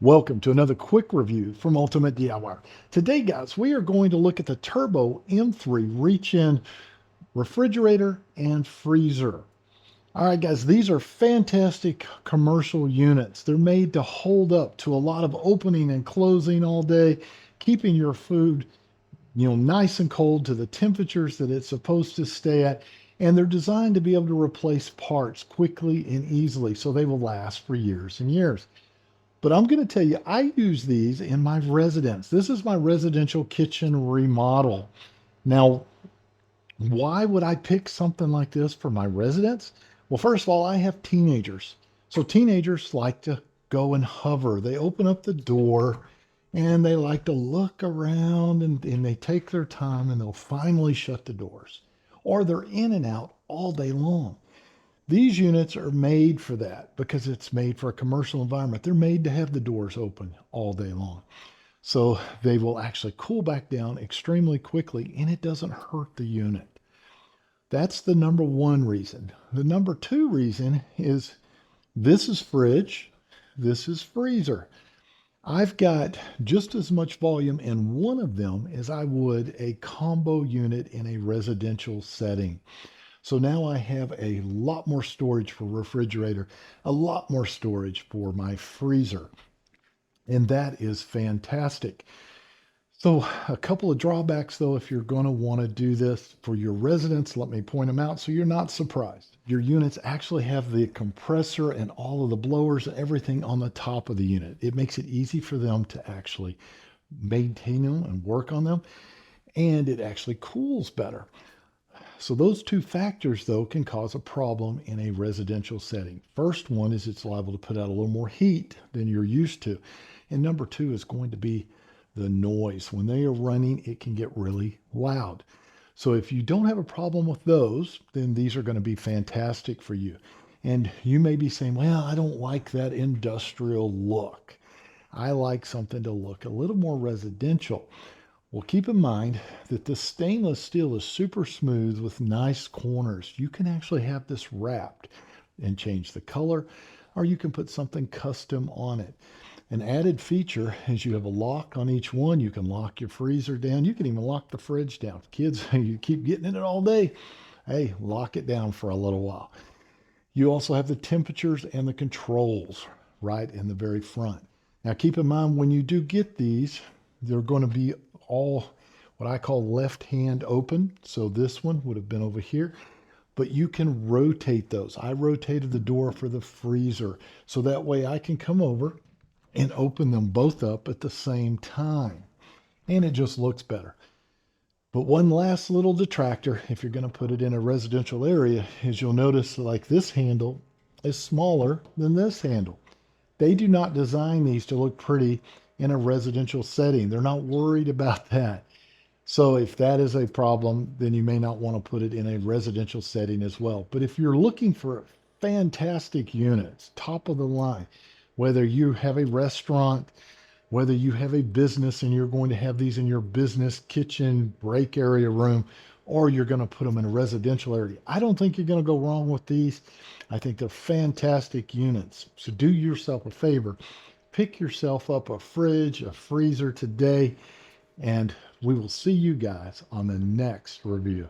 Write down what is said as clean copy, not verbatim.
Welcome to another quick review from Ultimate DIY. Today, guys, we are going to look at the Turbo M3 reach-in refrigerator and freezer. All right, guys, these are fantastic commercial units. They're made to hold up to a lot of opening and closing all day, keeping your food, nice and cold to the temperatures that it's supposed to stay at. And they're designed to be able to replace parts quickly and easily so they will last for years and years. But I'm going to tell you, I use these in my residence. This is my residential kitchen remodel. Now, why would I pick something like this for my residence? Well, first of all, I have teenagers. So teenagers like to go and hover. They open up the door and they like to look around and they take their time and they'll finally shut the doors. Or they're in and out all day long. These units are made for that because it's made for a commercial environment. They're made to have the doors open all day long. So they will actually cool back down extremely quickly and it doesn't hurt the unit. That's the number one reason. The number two reason is this is fridge, this is freezer. I've got just as much volume in one of them as I would a combo unit in a residential setting. So now I have a lot more storage for refrigerator, a lot more storage for my freezer. And that is fantastic. So a couple of drawbacks though, if you're going to want to do this for your residents, let me point them out so you're not surprised. Your units actually have the compressor and all of the blowers and everything on the top of the unit. It makes it easy for them to actually maintain them and work on them. And it actually cools better. So those two factors, though, can cause a problem in a residential setting. First one is it's liable to put out a little more heat than you're used to. And number two is going to be the noise. When they are running, it can get really loud. So if you don't have a problem with those, then these are going to be fantastic for you. And you may be saying, well, I don't like that industrial look. I like something to look a little more residential. Well, keep in mind that this stainless steel is super smooth with nice corners. You can actually have this wrapped and change the color, or you can put something custom on it. An added feature is you have a lock on each one. You can lock your freezer down. You can even lock the fridge down. Kids, you keep getting in it all day. Hey, lock it down for a little while. You also have the temperatures and the controls right in the very front. Now, keep in mind when you do get these, they're going to be all what I call left hand open. So this one would have been over here, but you can rotate those. I rotated the door for the freezer so that way I can come over and open them both up at the same time. And it just looks better. But one last little detractor, if you're going to put it in a residential area, is you'll notice like this handle is smaller than this handle. They do not design these to look pretty in a residential setting. They're not worried about that. So if that is a problem, then you may not want to put it in a residential setting as well. But if you're looking for fantastic units, top of the line, whether you have a restaurant, whether you have a business and you're going to have these in your business kitchen break area room, or you're going to put them in a residential area, I don't think you're going to go wrong with these. I think they're fantastic units. So do yourself a favor. Pick yourself up a fridge, a freezer today, and we will see you guys on the next review.